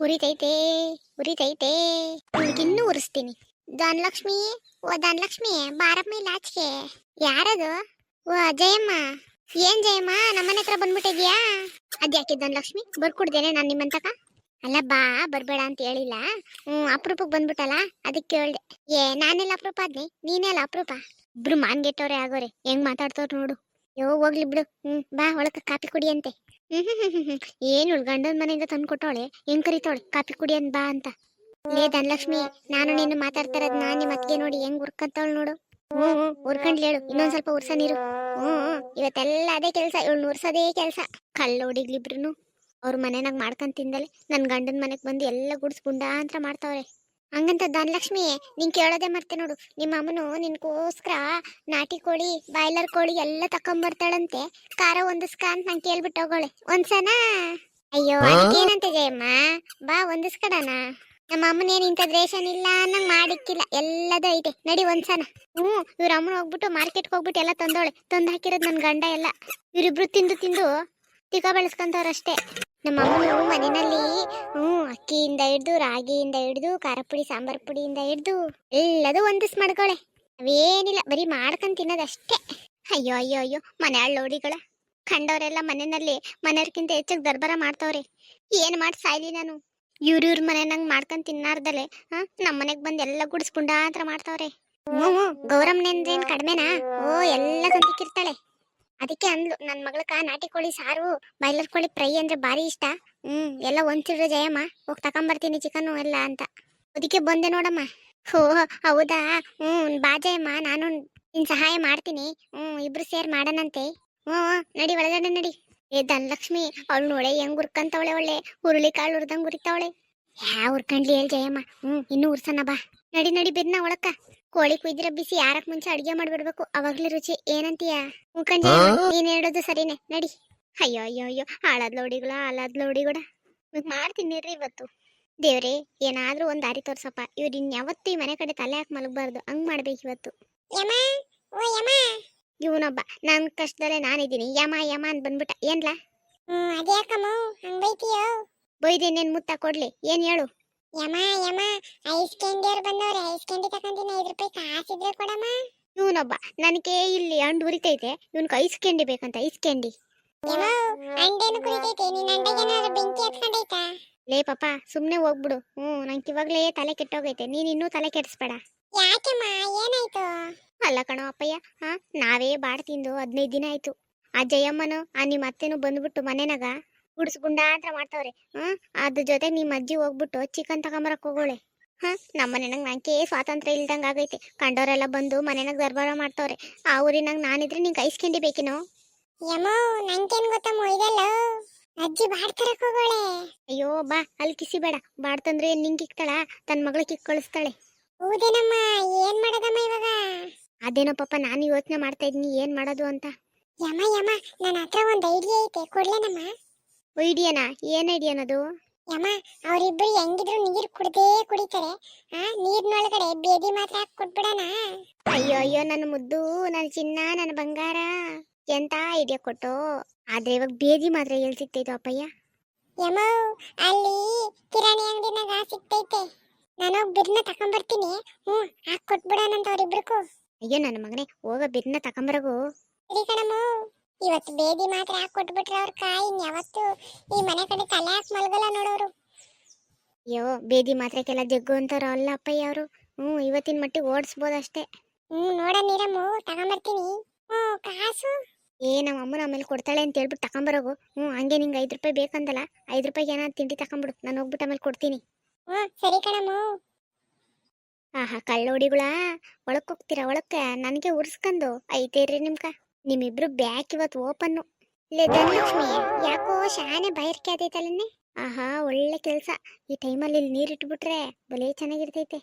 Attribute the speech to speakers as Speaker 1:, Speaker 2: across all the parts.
Speaker 1: ಉರಿತೈತೆ ಉರಿತೈತೆ ನಿಮ್ಗಿನ್ನೂ ಉರಿಸ್ತೀನಿ. ಧನಲಕ್ಷ್ಮಿ, ಓ ಧನಲಕ್ಷ್ಮಿ, ಬಾರಪ್ಪ ಮೇಲೆ ಆಚೆಗೆ. ಯಾರದು? ಓ ಜಯಮ್ಮ. ಏನ್ ಜಯಮ್ಮ, ನಮ್ಮನೆ ಹತ್ರ ಬಂದ್ಬಿಟ್ಟಿದ್ಯಾ? ಅದ್ಯಾಕೆ ಧನಲಕ್ಷ್ಮಿ, ಬರ್ಕೊಡ್ದೇನೆ ನಾನು ನಿಮ್ಮಂತಕ? ಅಲ್ಲ ಬಾ, ಬರ್ಬೇಡ ಅಂತ ಹೇಳಿಲ್ಲ. ಅಪರೂಪಕ್ಕೆ ಬಂದ್ಬಿಟ್ಟಲ್ಲ, ಅದಕ್ಕೆ ಕೇಳ್ದೆ. ನಾನೆಲ್ಲ ಅಪರೂಪ ಆದ್ನಿ, ನೀನೆಲ್ಲ ಅಪರೂಪ. ಇಬ್ರು ಮಾನ್ಗೆಟ್ಟವ್ರೆ ಆಗೋರೆ, ಹೆಂಗ್ ಮಾತಾಡ್ತವ್ರು ನೋಡು. ಹೋಗ್ಲಿ ಬಿಡು. ಬಾ ಒಳಕ ಕಾಪಿ ಕುಡಿ ಅಂತೆ. ಏನು ಗಂಡನ ಮನೆಯಿಂದ ತಂದು ಕೊಟ್ಟವಳೆ, ಹೆಂಗ್ ಕರಿತಾವಳೆ ಕಾಪಿ ಕುಡಿ ಅಂತ ಬಾ ಅಂತ. ಲೇ ಧನಲಕ್ಷ್ಮಿ, ನಾನು ನೀನು ಮಾತಾಡ್ತಾ ಇರೋದ್ ನಾನ್ ನಿಮ್ಮ ಅತ್ತಿಗೆ ನೋಡಿ ಹೆಂಗ್ ಉರ್ಕಂತವಳು ನೋಡು. ಉರ್ಕಂಡ್ಲಿ ಹೇಳು, ಇನ್ನೊಂದ್ ಸ್ವಲ್ಪ ಉರ್ಸ ನೀರು. ಇವತ್ತೆಲ್ಲ ಅದೇ ಕೆಲ್ಸ, ಇವಳು ಉರ್ಸೋದೇ ಕೆಲ್ಸ. ಕಳ್ಳ ಹೊಡಿಗ್ಲಿಬ್ರು ಅವ್ರ ಮನೆನಾಗ ಮಾಡ್ಕೊಂಡ್ ತಿಂದಲೆ ನನ್ ಗಂಡನ ಮನೆಗ್ ಬಂದು ಎಲ್ಲ ಗುಡ್ಸ್ ಗುಂಡಾಂತ್ರ ಮಾಡ್ತಾವ್ರೆ. ಹಂಗಂತ ಧನಲಕ್ಷ್ಮಿ, ನೀನ್ ಕೇಳೋದೇ ಮರ್ತೆ ನೋಡು. ನಿಮ್ಮ ಅಮ್ಮನು ನಿನ್ಗೋಸ್ಕರ ನಾಟಿ ಕೋಳಿ, ಬಾಯ್ಲರ್ ಕೋಳಿ ಎಲ್ಲ ತಕೊಂಬರ್ತಾಳಂತೆ. ಖಾರ ಹೊಂದಿಸ್ಕ ಅಂತ ನಂಗೆ ಕೇಳ್ಬಿಟ್ಟು ಹೋಗೋಳೆ ಒಂದ್ಸನ. ಅಯ್ಯೋ ಅದಕ್ಕೇನಂತೆ ಜಯಮ್ಮ, ಬಾ ಹೊಂದಿಸ್ಕಡಣ. ನಮ್ಮ ಅಮ್ಮನೇನು ಇಂಥ ರೇಷನ್ ಇಲ್ಲ ಅನ್ನಂಗ್ ಮಾಡಿಕ್ಕಿಲ್ಲ, ಎಲ್ಲದೂ ಐತೆ. ನಡಿ ಒಂದ್ಸನ. ಇವ್ರ ಅಮ್ಮನ ಹೋಗ್ಬಿಟ್ಟು ಮಾರ್ಕೆಟ್ಗೆ ಹೋಗ್ಬಿಟ್ಟು ಎಲ್ಲ ತಂದೋಳೆ. ತಂದು ಹಾಕಿರೋದು ನನ್ ಗಂಡ ಎಲ್ಲ. ಇವರಿಬ್ರು ತಿಂದು ತಿಂದು ತಿಕ್ಕ ಬೆಳೆಸ್ಕೊಂತವ್ರಷ್ಟೇ. ನಮ್ಮ ಅಮ್ಮನು ಮನೆಯಲ್ಲಿ ಅಕ್ಕಿಯಿಂದ ಹಿಡ್ದು, ರಾಗಿಯಿಂದ ಹಿಡ್ದು, ಖಾರ ಪುಡಿ ಸಾಂಬಾರ್ ಪುಡಿಯಿಂದ ಹಿಡ್ದು ಎಲ್ಲದೂ ಹೊಂದಿಸ್ ಮಾಡ್ಕೊಳೆ. ಅವೇನಿಲ್ಲ, ಬರೀ ಮಾಡ್ಕೊಂಡ್ ತಿನ್ನೋದಷ್ಟೇ. ಅಯ್ಯೋ ಅಯ್ಯೋ ಅಯ್ಯೋ, ಮನೆ ಹಳ್ಳೋಡಿಗಳ ಕಂಡವರೆಲ್ಲ ಮನೆಯಲ್ಲಿ ಮನೆಯವ್ರಕ್ಕಿಂತ ಹೆಚ್ಚಾಗಿ ದರ್ಬಾರ ಮಾಡ್ತವ್ರೆ. ಏನ್ ಮಾಡಿ ಸಾಯ್ಲಿ ನಾನು. ಇವ್ರ ಮನೆಯಂಗ್ ಮಾಡ್ಕೊಂಡ್ ತಿನ್ನಾರ್ದಲೆ ನಮ್ಮ ಮನೆಗ್ ಬಂದ್ ಎಲ್ಲ ಗುಡಿಸ್ಕೊಂಡ ಅಂತ ಮಾಡ್ತಾವ್ರೆ. ಗೌರಮ್ಮನೇನ್ ಕಡಿಮೆನಾ? ಎಲ್ಲ ತಂದಿಕ್ಕಿರ್ತಾಳೆ. ಅದಕ್ಕೆ ಅಂದ್ಲು ನನ್ ಮಗಳಕ ನಾಟಿ ಕೋಳಿ ಸಾರು, ಬಾಯ್ಲರ್ ಕೋಳಿ ಫ್ರೈ ಅಂದ್ರೆ ಬಾರಿ ಇಷ್ಟ. ಎಲ್ಲ ಒಂದ್ಸಿಡ್ರೆ ಜಯಮ್ಮ, ಹೋಗಿ ತಕೊಂಬರ್ತೀನಿ ಚಿಕನ್ ಎಲ್ಲ ಅಂತ. ಅದಕ್ಕೆ ಬಂದೆ ನೋಡಮ್ಮ. ಓ ಹೌದಾ? ಬಾ ಜಯಮ್ಮ, ನಾನು ನಿನ್ ಸಹಾಯ ಮಾಡ್ತೀನಿ. ಇಬ್ರು ಸೇರ್ ಮಾಡೋಣಂತೆ. ನಡಿ ಒಳಗಡೆ ನಡಿ. ಧನಲಕ್ಷ್ಮಿ, ಅವಳು ನೋಳೆ ಹೆಂಗ್ ಉರ್ಕಂತವಳೆ, ಒಳ್ಳೆ ಹುರುಳಿ ಕಾಳು ಉರ್ದಂಗ್ ಉರಿತಾವಳೆ. ಉರ್ಕಂಡ್ಲಿ ಹೇಳ್ ಜಯಮ್ಮ. ಇನ್ನೂ ಉರ್ಸನ ಬಾ. ನಡಿ ನಡಿ ಬಿರ್ನ ಒಳಕ್ಕ. ಕೋಳಿ ಕುಯ್ದಿರ ಬಿಸಿ ಯಾರಕ್ ಮುಂಚೆ ಅಡ್ಗೆ ಮಾಡ್ಬಿಡ್ಬೇಕು, ಅವಾಗ್ಲೇ ರುಚಿ. ಏನಂತೀಯ? ನೀನ್ ಹೇಳೋದು ಸರಿನೆ, ನಡಿ. ಅಯ್ಯೋ ಅಯ್ಯೋ ಅಯ್ಯೋ, ಹಾಳಾದ್ ಲೋಡಿಗಳ ಮಾಡ್ತೀನಿ ಇವತ್ತು. ದೇವ್ರೆ, ಏನಾದ್ರೂ ಒಂದ್ ದಾರಿ ತೋರ್ಸಪ್ಪ. ಇವ್ರು ಇನ್ಯಾವತ್ತು ಈ ಮನೆ ಕಡೆ ತಲೆ ಹಾಕಿ ಮಲಗಬಾರ್ದು, ಹಂಗ್ ಮಾಡ್ಬೇಕು ಇವತ್ತು. ಇವನೊಬ್ಬ ನನ್ ಕಷ್ಟದಲ್ಲೇ ನಾನಿದ್ದೀನಿ, ಯಮ ಯಮ ಅಂತ ಬಂದ್ಬಿಟ್ಟ. ಏನ್ಲಾ? ಬೈದೇನೇನ್ ಮುತ್ತ ಕೊಡ್ಲಿ, ಏನ್ ಹೇಳು? ಯಮ ಯಮ, ಐಸ್ ಕ್ಯಾಂಡಿಯರ್ ಬಂದವ್ರೆ, ಐಸ್ ಕ್ಯಾಂಡಿ ತಕೊಂತೀನಿ, 5 ರೂಪಾಯಿ ಕಾಸಿದ್ರೆ ಕೊಡಮ್ಮ. ಇವನೊಬ್ಬ ನನಗೆ ಇಲ್ಲಿ ಅಂಡು ಉರಿತೈತೆ, ಇವನ್ಗೆ ಐಸ್ ಕ್ಯಾಂಡಿ ಬೇಕಂತ. ಐಸ್ ಕ್ಯಾಂಡಿ ಲೇ ಪಾಪ, ಸುಮ್ನೆ ಹೋಗ್ಬಿಡು. ನಂಗೆ ಇವಾಗ್ಲೇ ತಲೆ ಕೆಟ್ಟೋಗೈತೆ, ನೀನ್ ಇನ್ನೂ ತಲೆ ಕೆಡಿಸ್ಬೇಡ. ಯಾಕೆಮ್ಮ, ಏನಾಯ್ತು? ಅಲ್ಲ ಕಣೋ ಅಪ್ಪಯ್ಯ, ನಾವೇ ಬಾಡ್ ತಿಂದು 15 ದಿನ ಆಯ್ತು. ಆ ಜಯಮ್ಮನು ನಿಮ್ಮ ಅತ್ತೆನೂ ಬಂದ್ಬಿಟ್ಟು ಮನೆನಾಗ ಗುಡಿಸ್ಗುಂಡ ಅಂತ ಮಾಡ್ತಾವ್ರೆ. ಅದ್ರ ಜೊತೆ ನಿಮ್ಮ ಅಜ್ಜಿ ಹೋಗ್ಬಿಟ್ಟು ಚಿಕನ್ ತಗೊಂಬರಕ್ ಹೋಗೋಳೆ. ನಮ್ಮನೆನಾಗ ನಂಗೆ ಸ್ವಾತಂತ್ರ್ಯ ಇಲ್ದಂಗ ಆಗೈತೆ. ಕಂಡವರೆಲ್ಲ ಬಂದು ಮನೆನಾಗ ದರ್ಬಾರ ಮಾಡ್ತಾವ್ರೆ. ಆ ಊರಿನಾಗ ನಾನಿದ್ರೆ ನಿಂಗೆ ಐಸ್ ಕ್ಯಾಂಡಿ ಬೇಕೇನೋ? ಯಮೋ, ನಂಗೇನ್ ಗೊತ್ತಮ್ಮ, ಇದಲ್ಲ ಅಜ್ಜಿ ಬಾಡ್ತರಕ್ ಹೋಗೋಳೆ. ಅಯ್ಯೋ ಬಾ, ಅಲ್ಲಿ ಕಿಸಿ ಬೇಡ. ಬಾಡ್ತಂದ್ರೆ ನಿಂಗೆ ಇಕ್ತಾಳ, ತನ್ನ ಮಗಳ ಕಿಕ್ ಕಳಿಸ್ತಾಳೆ. ಹೌದೇನಮ್ಮ, ಏನ್ ಮಾಡೋದಮ್ಮ ಇವಾಗ? ಅದೇನೋ ಪಾಪ, ನಾನು ಯೋಚನೆ ಮಾಡ್ತಾ ಇದ್ದೀನಿ ಏನ್ ಮಾಡೋದು ಅಂತ. ಯಮ ಯಮ, ನನ್ನ ಹತ್ರ ಒಂದ್ ಐಡಿಯಾ ಐತೆ, ಕೊಡ್ಲೇನಮ್ಮ? ಐಡಿಯಾನಾ? ಏನ್ ಐಡಿಯಾನದು? ಯಮ, ಅವರಿಬ್ಬರು ಹೆಂಗಿದ್ರು ನೀರ್ ಕುಡ್ದೇ ಕುಡಿತಾರೆ. ನೀರ್ನೊಳಗಡೆ ಬೇದಿ ಮಾತ್ರ ಹಾಕಿ ಕೊಟ್ಬಿಡಣ. ಅಯ್ಯೋ ಅಯ್ಯೋ, ನನ್ನ ಮುದ್ದು, ನನ್ನ ಚಿನ್ನ, ನನ್ನ ಬಂಗಾರ, ಎಂತ ಐಡಿಯಾ ಕೊಟ್ಟು. ಆದ್ರೆ ಇವಾಗ ಬೇದಿ ಮಾತ್ರ ಎಲ್ಲಿ ಸಿಗ್ತೈತು ಅಪ್ಪಯ್ಯ? ಯಮ, ಅಲ್ಲಿ ಕಿರಾಣಿ ಅಂಗಡಿನಾಗ ಸಿಗ್ತೈತೆ. ನಾನು ಬಿರ್ನ ತಕೊಂಡ್ಬರ್ತೀನಿ. ಹಾಕಿ ಕೊಟ್ಬಿಡಣಂತ ಅವ್ರಿಬ್ರಿಗೂ. ಅಯ್ಯೋ ನನ್ನ ಮಗನೇ, ಹೋಗ ಬಿರ್ನ ತಕೊಂಬರಗು. ಸರಿ ಕಣಮ್ಮ, ಇವತ್ತು ಬೇದಿ ಮಾತ್ರ ಹಾಕಿ ಕೊಟ್ಬಿಟ್ರೆ ಅವ್ರ ಕಾಯಿ ಯಾವತ್ತು ಈ ಮನೆ ಕಡೆ ತಲೆ ಹಾಕಿ ಮಲ್ಗಲ್ಲ ನೋಡೋರು. ಅಯ್ಯೋ, ಬೇದಿ ಮಾತ್ರಕ್ಕೆಲ್ಲ ಜಗ್ಗು ಅಂತಾರ ಅಲ್ಲ ಅಪ್ಪಯ್ಯ ಅವರು. ಇವತ್ತಿನ ಮಟ್ಟಿಗೆ ಓಡಿಸ್ಬೋದಷ್ಟೇ. ನೋಡ ನೀರಮ್ಮ, ತಗೊಂಬರ್ತೀನಿ. ಕಾಸು ನಮ್ಮ ಅಮ್ಮನ ಆಮೇಲೆ ಕೊಡ್ತಾಳೆ ಅಂತ ಹೇಳ್ಬಿಟ್ಟು ತಕೊಂಬರೋಗು. ಹಂಗೆ ನಿಂಗೆ 5 ರೂಪಾಯಿ ಬೇಕಂದಲ್ಲ, 5 ರೂಪಾಯಿಗೆ ಏನಾದ್ರು ತಿಂಡಿ ತಕೊಂಬಿಡು, ನಾನು ಹೋಗ್ಬಿಟ್ಟು ಆಮೇಲೆ ಕೊಡ್ತೀನಿ. ಸರಿ ಕಣಮ್ಮ. ಕಳ್ಳೋಡಿಗಳ ಒಳಕ್ ಹೋಗ್ತೀರಾ? ಒಳಕ್ಕೆ ನನಗೆ ಉರ್ಸ್ಕೊಂಡು ಐತೇರ್ರಿ ನಿಮ್ಕ. ನಿಮ್ಮಿಬ್ರು ಬ್ಯಾಕ್ ಇವತ್ತು ಓಪನ್ನು. ಧನಲಕ್ಷ್ಮಿ, ಯಾಕೋ ಶಾನೆ ಬಯರ್ಕೆ ಆದೈತಲ್ಲೇ. ಒಳ್ಳೆ ಕೆಲ್ಸ. ಈ ಟೈಮಲ್ಲಿ ಇಲ್ಲಿ ನೀರ್ ಇಟ್ಬಿಟ್ರೆ ಬಲೇ ಚೆನ್ನಾಗಿರ್ತೈತೆ.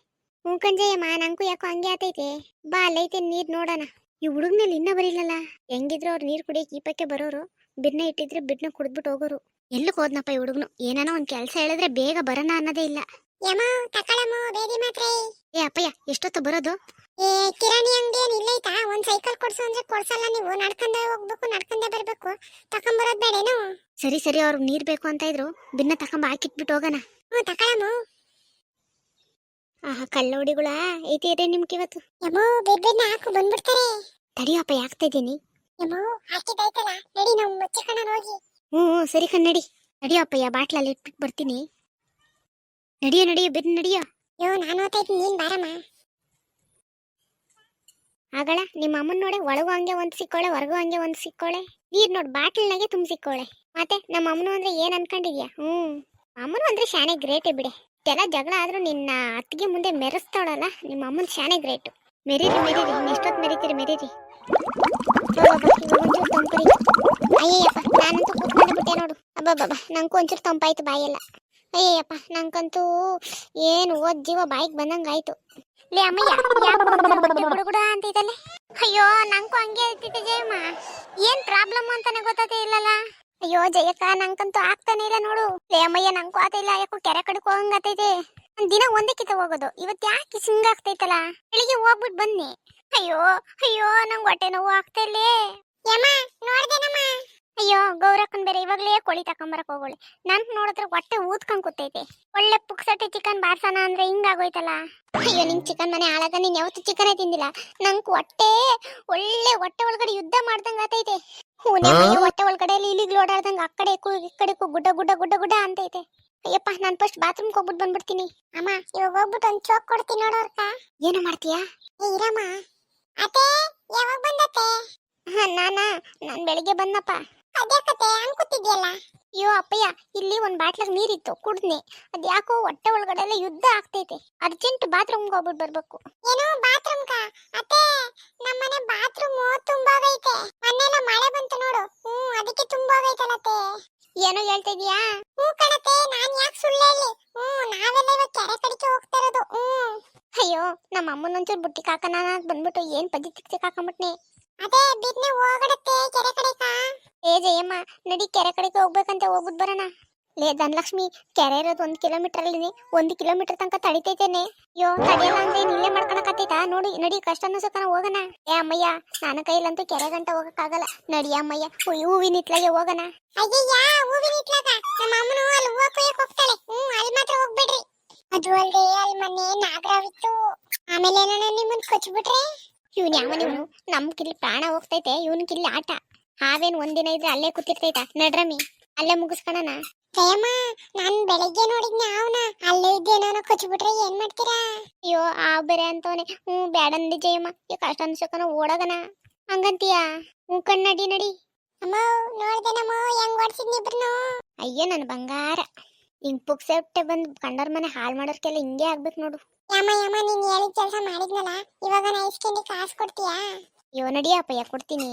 Speaker 1: ಕಂಜಯ್ಯಮ್ಮ, ನಂಗೂ ಯಾಕೋ ಹಂಗೆ ಆತೈತೆ. ಬಾ, ಅಲ್ಲೈತೆ ನೀರ್ ನೋಡೋಣ. ಈ ಹುಡುಗ್ನಲ್ಲಿ ಇನ್ನ ಬರಿಲ್ಲಲ್ಲ. ಹೆಂಗಿದ್ರು ಅವ್ರು ನೀರ್ ಕುಡಿಯಕ್ ಈಪಕ್ಕೆ ಬರೋರು. ಬಿರ್ನ ಇಟ್ಟಿದ್ರೆ ಬಿರ್ನ ಕುಡ್ದ್ಬಿಟ್ಟು ಹೋಗೋರು. ಎಲ್ಲಿಗೆ ಹೋದ್ನಪ್ಪ ಈ ಹುಡುಗ್ನು? ಏನಾನೋ ಒಂದ್ ಕೆಲ್ಸ ಹೇಳಿದ್ರೆ ಬೇಗ ಬರೋಣ ಅನ್ನೋದೇ ಇಲ್ಲ. ಯಮ ತಕಳಮ್ಮ, ಬೇದಿ ಮಾತ್ರೆ. ಅಪ್ಪಯ್ಯ, ಎಷ್ಟೊತ್ತು ಬರೋದು? ಏ ಕಿರಾಣಿ ಅಂಗಡಿ ಏನ್ ಇಲ್ಲೈತಾ? ಒಂದ್ ಸೈಕಲ್ ಕೊಡ್ಸು ಅಂದ್ರೆ ಕೊಡ್ಸಲ್ಲ ನೀವು. ನಡ್ಕೊಂಡೇ ಹೋಗ್ಬೇಕು, ನಡ್ಕೊಂಡೇ ಬರ್ಬೇಕು. ತಕೊಂಬರೋದ್ ಬೇಡೇನು? ಸರಿ ಸರಿ, ಅವ್ರಿಗೆ ನೀರ್ ಬೇಕು ಅಂತ ಇದ್ರು, ಬಿನ್ನ ತಕೊಂಬ ಹಾಕಿಟ್ಬಿಟ್ಟು ಹೋಗೋಣ. ಹ್ಞೂ ತಕೊಳಮು. ಆಹಾ, ಕಲ್ಲೋಡಿಗಳ ಐತಿ ಇದೆ ನಿಮ್ಗೆ ಇವತ್ತು. ಯಮ್ಮೋ ಬೇಡ್ಬೇಡ್ನ ಹಾಕು, ಬಂದ್ಬಿಡ್ತಾರೆ. ತಡಿಯಪ್ಪ, ಯಾಕ್ತಾ ಇದ್ದೀನಿ. ಯಮ್ಮೋ ಹಾಕಿದ್ದಾಯ್ತಲ್ಲ, ನಡಿ ನಾವು ಮುಚ್ಚಿಕಣ ಹೋಗಿ. ಹ್ಞೂ ಸರಿ ಕಣ್ಣಡಿ. ನಡಿಯಪ್ಪಯ್ಯ, ಬಾಟ್ಲಲ್ಲಿ ಇಟ್ಬಿಟ್ಟು ಬರ್ತೀನಿ. ನಡಿಯೋ ಬಿರ್ ನಡಿಯೋ. ಯೋ ನಾನು ಓದ್ತಾ ಇದ್ದೀನಿ, ನೀನ್ ಬಾರಮ್ಮ. ಆಗಳ ನಿಮ್ಮ ಅಮ್ಮನ ನೋಡಿ, ಒಳಗೂ ಹಂಗೆ ಒಂದ್ ಸಿಕ್ಕೋಳೆ, ಹೊರಗೂ ಹಂಗೆ ಒಂದ್ ಸಿಕ್ಕೋಳೆ. ನೀರ್ ನೋಡಿ ಬಾಟ್ಲ್ನಾಗೆ ತುಂಬ ಸಿಕ್ಕೋಳೆ. ಮತ್ತೆ ನಮ್ಮ ಅಮ್ಮನು ಅಂದ್ರೆ ಏನ್ ಅನ್ಕೊಂಡಿದ್ಯಾ? ಅಮ್ಮನು ಅಂದ್ರೆ ಶಾನೆ ಗ್ರೇಟೇ ಬಿಡೆ. ಎಲ್ಲ ಜಗಳ ಆದ್ರೂ ನಿನ್ನ ಅತ್ತಿಗೆ ಮುಂದೆ ಮೆರೆಸ್ತಾಳಲ್ಲ, ನಿಮ್ಮ ಅಮ್ಮನ ಶಾನೆ ಗ್ರೇಟು. ಮೆರೀರಿ ಎಷ್ಟೊತ್ತು ಮೆರಿತೀರಿ, ಮೆರೀರಿ. ಒಂಚೂರು ತಂಪರಿ. ಅಯ್ಯಯ್ಯಪ್ಪ, ನಾನಂತೂ ಕೂತ್ಕೊಂಡು ಬಿಟ್ಟೆ ನೋಡು. ಅಬ್ಬಬ್ಬಾ, ನಂಗೂ ಒಂಚೂರು ತಂಪಾಯ್ತು ಬಾಯೆಲ್ಲ. ಅಯ್ಯಯ್ಯಪ್ಪ, ನಂಗಂತೂ ಏನು ಓದ್ ಜೀವ ಬಾಯಿಗೆ ಬಂದಂಗಾಯ್ತು. ಲೇ ಅಮ್ಮಯ್ಯ, ಗುಡುಗುಡ ಅಂತ ಇದಲ್ಲ. ಅಯ್ಯೋ, ನಂಗೂ ಹಂಗೆ ಇರ್ತಿದ್ದೆ ಜಯಮ್ಮ. ಏನ್ ಪ್ರಾಬ್ಲಮ್ ಅಂತಾನೆ ಗೊತ್ತಾಗ್ತಾ ಇಲ್ಲಲ್ಲ. ಅಯ್ಯೋ ಜಯಕ್ಕ, ನಂಗಂತೂ ಆಗ್ತಾನೆ ಇಲ್ಲ ನೋಡು. ಲೇ ಅಮ್ಮಯ್ಯ, ನಂಗೂ ಆತ ಇಲ್ಲ, ಯಾಕೋ ಕೆರೆ ಕಡೆಗೆ ಹೋಗಂಗತೈತೆ. ದಿನ ಒಂದೇ ಕಿತ್ತ ಹೋಗೋದು, ಇವತ್ತು ಯಾಕೆ ಸಿಂಗಾಗ್ತೈತಲ್ಲ. ಬೆಳಿಗ್ಗೆ ಹೋಗ್ಬಿಟ್ಟು ಬನ್ನಿ. ಅಯ್ಯೋ ನಂಗೆ ಹೊಟ್ಟೆ ನೋವು ಆಗ್ತಾ ಇಲ್ಲೇ. ಯಮ್ಮ ನೋಡ್ದೇನಮ್ಮ. ಅಯ್ಯೋ ಗೌರಕ್ಕನ್ ಬೇರೆ ಇವಾಗ್ಲೇ ಕೋಳಿ ತಕೊಂಬರಕ್ ಹೋಗೋಳೆ. ನನ್ ನೋಡಿದ್ರೆ ಹೊಟ್ಟೆ ಊದ್ಕೊಂಡ್ ಕೂತೈತೆ. ಒಳ್ಳೆ ಪುಕ್ಸಟ್ಟೆ ಚಿಕನ್ ಬಾರ್ಸನ ಅಂದ್ರೆ ಹಿಂಗಾಗೋಯ್ತಲ್ಲ. ಅಯ್ಯೋ, ನಿಂಗ್ ಚಿಕನ್ ಮನೆ ಆಳಾಗ ನೀನ್ ಯಾವತ್ತು ಚಿಕನೇ ತಿಂದಿಲ್ಲ. ನಂಗೆ ಒಳ್ಳೆ ಹೊಟ್ಟೆ ಒಳಗಡೆ ಯುದ್ಧ ಮಾಡ್ದಂಗ ಆತೈತೆ. ಹೊಟ್ಟೆ ಒಳಗಡೆ ಇಲಿಗ್ಲು ಓಡಾಡ್ದಂಗ ಆ ಕಡೆ ಈ ಕಡೆ ಗುಡ್ಡ ಅಂತೈತೆ. ಅಯ್ಯಪ್ಪ, ನಾನ್ ಫಸ್ಟ್ ಬಾತ್ರೂಮ್ಗೆ ಹೋಗ್ಬಿಟ್ಟು ಬಂದ್ಬಿಡ್ತೀನಿ. ಅಮ್ಮ, ಇವಾಗ ಹೋಗ್ಬಿಟ್ಟು ಒಂದ್ ಚೋಕ್ ಕೊಡ್ತೀನಿ ನೋಡೋರ್ಕ. ಏನು ಮಾಡ್ತೀಯಾ? ಇರಮ್ಮ. ಅತ್ತೆ ಯಾವಾಗ ಬಂದತ್ತೆ? ನಾನ್ ಬೆಳಿಗ್ಗೆ ಬಂದಪ್ಪ. ಅದೇ ಕತೆ ಅನ್ಕೋತಿದ್ಯಲ್ಲ. ಅಯ್ಯೋ ಅಪ್ಪಯ್ಯ, ಇಲ್ಲಿ ಒಂದ್ ಬಾಟ್ಲಾಗ ನೀರಿತ್ತು, ಕುಡ್ದ್ನಿ. ಅದ್ಯಾಕೋ ಹೊಟ್ಟೆ ಒಳಗಡೆ ಎಲ್ಲ ಯುದ್ಧ ಆಗ್ತೈತೆ. ಅರ್ಜೆಂಟ್ ಬಾತ್ರೂಮ್ಗೆ ಹೋಗ್ಬಿಟ್ಟು ಬರ್ಬೇಕು. ಏನೋ ಬಾತ್ರೂಮ್ಗ? ಅತ್ತೆ, ನಮ್ಮನೆ ಬಾತ್ರೂಮ್ ತುಂಬಾಗೈತೆ. ಮೊನ್ನೆಲ್ಲ ಮಳೆ ಬಂತು ನೋಡು. ಅದಕ್ಕೆ ತುಂಬಾಗೈತಲತ್ತೆ. ಏನೋ ಹೇಳ್ತಾ ಇದೀಯಾ? ಕಣತೆ, ನಾನ್ ಯಾಕೆ ಸುಳ್ಳು ಹೇಳಿ. ನಾವೆಲ್ಲ ಇವಾಗ ಕೆರೆ ಕಡೆಗೆ ಹೋಗ್ತಾ ಇರೋದು. ಅಯ್ಯೋ, ನಮ್ಮ ಅಮ್ಮನ ಒಂಚೂರು ಬುಟ್ಟಿ ಕಾಕನ ಬಂದ್ಬಿಟ್ಟು ಏನ್ ಪದ್ದಿ ತಿಕ್ತಿ ಕಾಕೊಂಬಿಟ್ನಿ. ಅದೇ ಬಿದ್ನೆ ಹೋಗಡತ್ತೆ ಕೆರೆ ಕಡೆಗ. ಏ ಜಯಮ್ಮ, ನಡಿ ಕೆರೆ ಕಡೆಗೆ ಹೋಗ್ಬೇಕಂತ ಹೋಗ್ಬಿಟ್ಟು ಬರೋಣ. ಲೇ ಧನಲಕ್ಷ್ಮಿ, ಕೆರೆ ಇರೋದು 1 ಕಿಲೋಮೀಟರ್ ಅಲ್ಲಿ. 1 ಕಿಲೋಮೀಟರ್ ತನಕ ತಡಿತೈತೇನೆ. ಅಯ್ಯೋ ತಡಿಯಲ್ಲ ಅಂದ್ರೆ ಇಲ್ಲೇ ಮಾಡ್ಕೊಳಕತ್ತೈತಾ? ನೋಡಿ ನಡಿ, ಕಷ್ಟ ಅನ್ನೋಸಕನ ಹೋಗೋಣ. ಏ ಅಮ್ಮಯ್ಯ, ನನ್ನ ಕೈಲಂತೂ ಕೆರೆ ಗಂಟ ಹೋಗಕ್ಕಾಗಲ್ಲ. ನಡಿ ಅಮ್ಮಯ್ಯ, ಹೂವಿನ ಇತ್ಲಾಗೆ ಹೋಗೋಣ. ಅಯ್ಯಯ್ಯ, ಹೂವಿನ ಇತ್ಲಾಗ ನಮ್ಮ ಅಮ್ಮನು ಅಲ್ಲಿ ಹೂವ ಕೊಯ್ಯಕ್ ಹೋಗ್ತಾಳೆ. ಅಲ್ಲಿ ಮಾತ್ರ ಹೋಗ್ಬೇಡ್ರಿ. ಅದು ಅಲ್ದೆ ಅಲ್ಲಿ ಮೊನ್ನೆ ನಾಗರಾವಿತ್ತು. ಆಮೇಲೆ ಏನೋ ನಿಮ್ಮನ್ ಕೊಚ್ಬಿಟ್ರೆ. ಇವ್ನು ಯಾವನಿವ್ನು? ನಮ್ ಕಿಲ್ಲಿ ಪ್ರಾಣ ಹೋಗ್ತೈತೆ, ಇವನ್ ಕಿಲ್ಲಿ ಆಟ. ಹಾವೇನ್ ಒಂದಿನ ಇದ್ರೆ ಅಲ್ಲೇ ಕೂತಿರ್ತೈತ. ನಡ್ರಮ್ಮಿ, ಅಲ್ಲೇ ಮುಗಿಸ್ಕೊಳಣ. ಜಯಮ್ಮ, ನಾನ್ ಬೆಳಗ್ಗೆ ನೋಡಿದ್ನ ಅವನ. ಅಲ್ಲೇ ಇದ್ದೇನೋ ಕೊಚ್ಬಿಟ್ರೆ ಏನ್ ಮಾಡ್ತೀರಾ? ಅಯ್ಯೋ ಬೇರೆ ಅಂತವನೆ. ಬ್ಯಾಡಂದಿ ಜಯಮ್ಮ, ಈ ಕಷ್ಟ ಅನ್ಸಕನ ಓಡಗನ ಹಂಗಂತೀಯ? ನಡಿ. ಅಮ್ಮ ನೋಡ್ದೇನಮ್ಮ ಹೆಂಗ್ ಓಡ್ಸಿದ್ನಿ ಇಬ್ರನು. ಅಯ್ಯೋ ನನ್ ಬಂಗಾರ, ಹಿಂಗ್ ಪುಕ್ಸೆ ಬಂದ್ ಕಂಡರ್ ಮನೆ ಹಾಳು ಮಾಡೋರ್ಕೆಲ್ಲ ಹಿಂಗೆ ಆಗ್ಬೇಕು ನೋಡು. ಯಮ್ಮ ನೀನ್ ಹೇಳಿದ ಕೆಲಸ ಮಾಡಿದ್ನಲ್ಲ, ಇವಾಗ ನೈಸ್ ಕ್ಯಾಂಡಿ ಕಾಸು ಕೊಡ್ತೀಯಾ? ಅಯ್ಯೋ ನಡಿಯಪ್ಪಯ್ಯ, ಕೊಡ್ತೀನಿ.